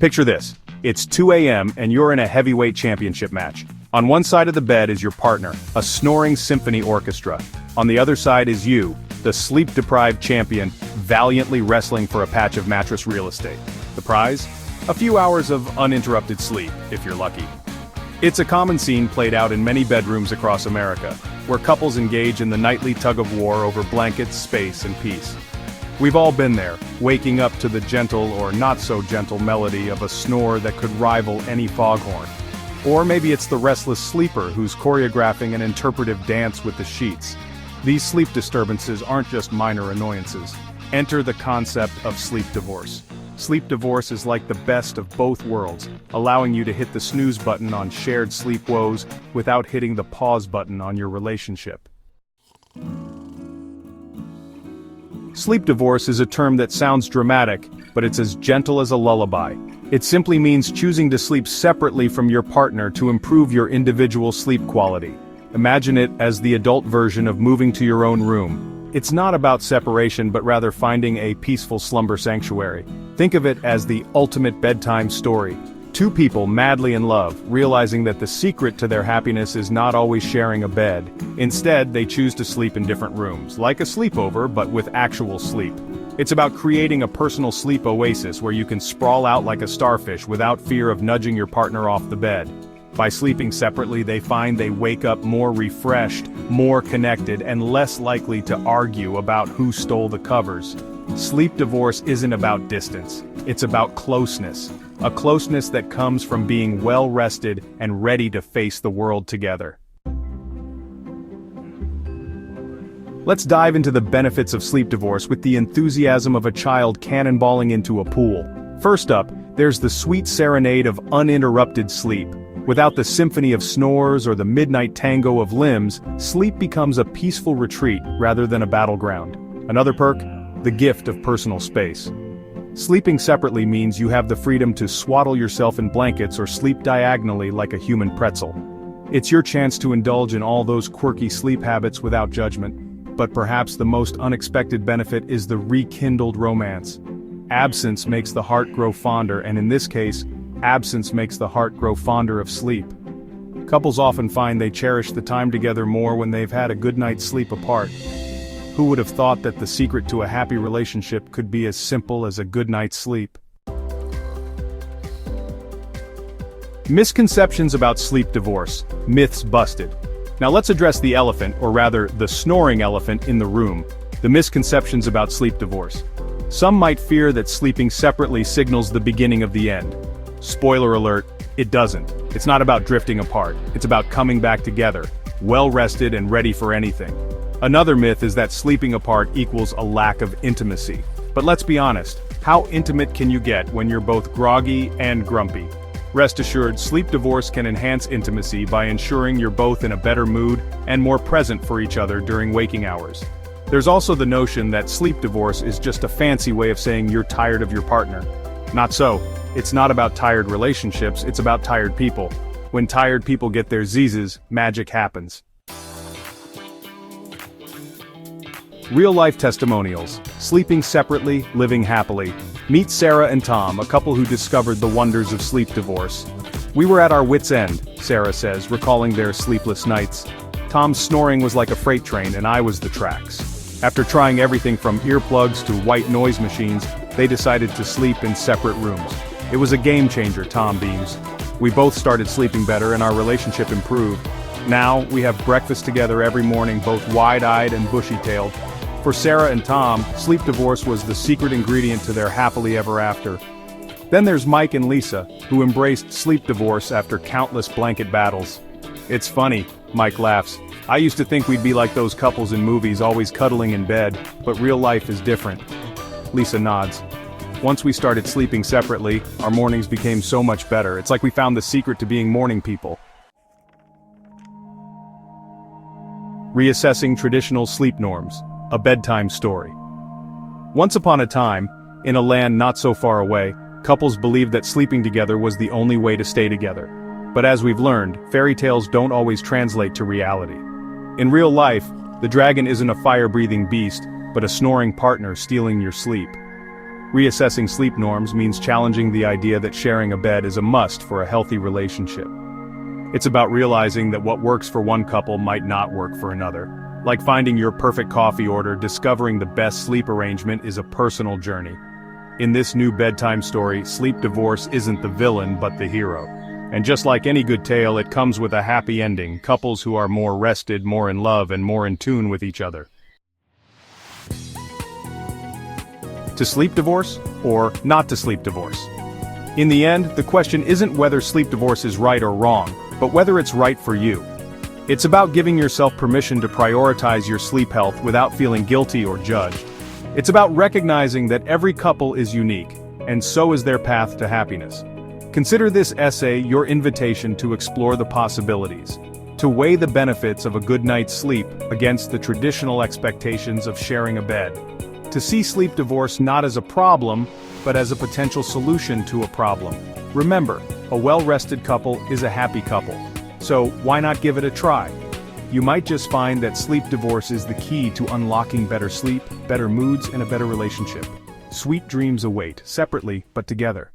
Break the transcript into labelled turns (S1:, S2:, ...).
S1: Picture this. It's 2 a.m. and you're in a heavyweight championship match. On one side of the bed is your partner, a snoring symphony orchestra. On the other side is you, the sleep-deprived champion, valiantly wrestling for a patch of mattress real estate. The prize? A few hours of uninterrupted sleep, if you're lucky. It's a common scene played out in many bedrooms across America, where couples engage in the nightly tug-of-war over blankets, space, and peace. We've all been there, waking up to the gentle or not-so-gentle melody of a snore that could rival any foghorn. Or maybe it's the restless sleeper who's choreographing an interpretive dance with the sheets. These sleep disturbances aren't just minor annoyances. Enter the concept of sleep divorce. Sleep divorce is like the best of both worlds, allowing you to hit the snooze button on shared sleep woes without hitting the pause button on your relationship. Sleep divorce is a term that sounds dramatic, but it's as gentle as a lullaby. It simply means choosing to sleep separately from your partner to improve your individual sleep quality. Imagine it as the adult version of moving to your own room. It's not about separation but rather finding a peaceful slumber sanctuary. Think of it as the ultimate bedtime story. Two people madly in love, realizing that the secret to their happiness is not always sharing a bed. Instead, they choose to sleep in different rooms, like a sleepover but with actual sleep. It's about creating a personal sleep oasis where you can sprawl out like a starfish without fear of nudging your partner off the bed. By sleeping separately, they find they wake up more refreshed, more connected, and less likely to argue about who stole the covers. Sleep divorce isn't about distance, it's about closeness. A closeness that comes from being well-rested and ready to face the world together. Let's dive into the benefits of sleep divorce with the enthusiasm of a child cannonballing into a pool. First up, there's the sweet serenade of uninterrupted sleep. Without the symphony of snores or the midnight tango of limbs, sleep becomes a peaceful retreat rather than a battleground. Another perk? The gift of personal space. Sleeping separately means you have the freedom to swaddle yourself in blankets or sleep diagonally like a human pretzel. It's your chance to indulge in all those quirky sleep habits without judgment. But perhaps the most unexpected benefit is the rekindled romance. Absence makes the heart grow fonder, and in this case, absence makes the heart grow fonder of sleep. Couples often find they cherish the time together more when they've had a good night's sleep apart. Who would have thought that the secret to a happy relationship could be as simple as a good night's sleep? Misconceptions about sleep divorce. Myths busted. Now let's address the elephant, or rather, the snoring elephant in the room. The misconceptions about sleep divorce. Some might fear that sleeping separately signals the beginning of the end. Spoiler alert, it doesn't. It's not about drifting apart. It's about coming back together, well-rested and ready for anything. Another myth is that sleeping apart equals a lack of intimacy. But let's be honest, how intimate can you get when you're both groggy and grumpy? Rest assured, sleep divorce can enhance intimacy by ensuring you're both in a better mood and more present for each other during waking hours. There's also the notion that sleep divorce is just a fancy way of saying you're tired of your partner. Not so. It's not about tired relationships, it's about tired people. When tired people get their Z's, magic happens. Real-life testimonials. Sleeping separately, living happily. Meet Sarah and Tom, a couple who discovered the wonders of sleep divorce. We were at our wits' end, Sarah says, recalling their sleepless nights. Tom's snoring was like a freight train and I was the tracks. After trying everything from earplugs to white noise machines, they decided to sleep in separate rooms. It was a game changer, Tom beams. We both started sleeping better and our relationship improved. Now, we have breakfast together every morning, both wide-eyed and bushy-tailed. For Sarah and Tom, sleep divorce was the secret ingredient to their happily ever after. Then there's Mike and Lisa, who embraced sleep divorce after countless blanket battles. It's funny, Mike laughs. I used to think we'd be like those couples in movies, always cuddling in bed, but real life is different. Lisa nods. Once we started sleeping separately, our mornings became so much better. It's like we found the secret to being morning people. Reassessing traditional sleep norms. A bedtime story. Once upon a time, in a land not so far away, couples believed that sleeping together was the only way to stay together. But as we've learned, fairy tales don't always translate to reality. In real life, the dragon isn't a fire-breathing beast, but a snoring partner stealing your sleep. Reassessing sleep norms means challenging the idea that sharing a bed is a must for a healthy relationship. It's about realizing that what works for one couple might not work for another. Like finding your perfect coffee order, discovering the best sleep arrangement is a personal journey. In this new bedtime story, sleep divorce isn't the villain but the hero. And just like any good tale, it comes with a happy ending, couples who are more rested, more in love, and more in tune with each other. To sleep divorce, or not to sleep divorce? In the end, the question isn't whether sleep divorce is right or wrong, but whether it's right for you. It's about giving yourself permission to prioritize your sleep health without feeling guilty or judged. It's about recognizing that every couple is unique, and so is their path to happiness. Consider this essay your invitation to explore the possibilities, to weigh the benefits of a good night's sleep against the traditional expectations of sharing a bed, to see sleep divorce not as a problem, but as a potential solution to a problem. Remember, a well-rested couple is a happy couple. So why not give it a try? You might just find that sleep divorce is the key to unlocking better sleep, better moods, and a better relationship. Sweet dreams await, separately but together.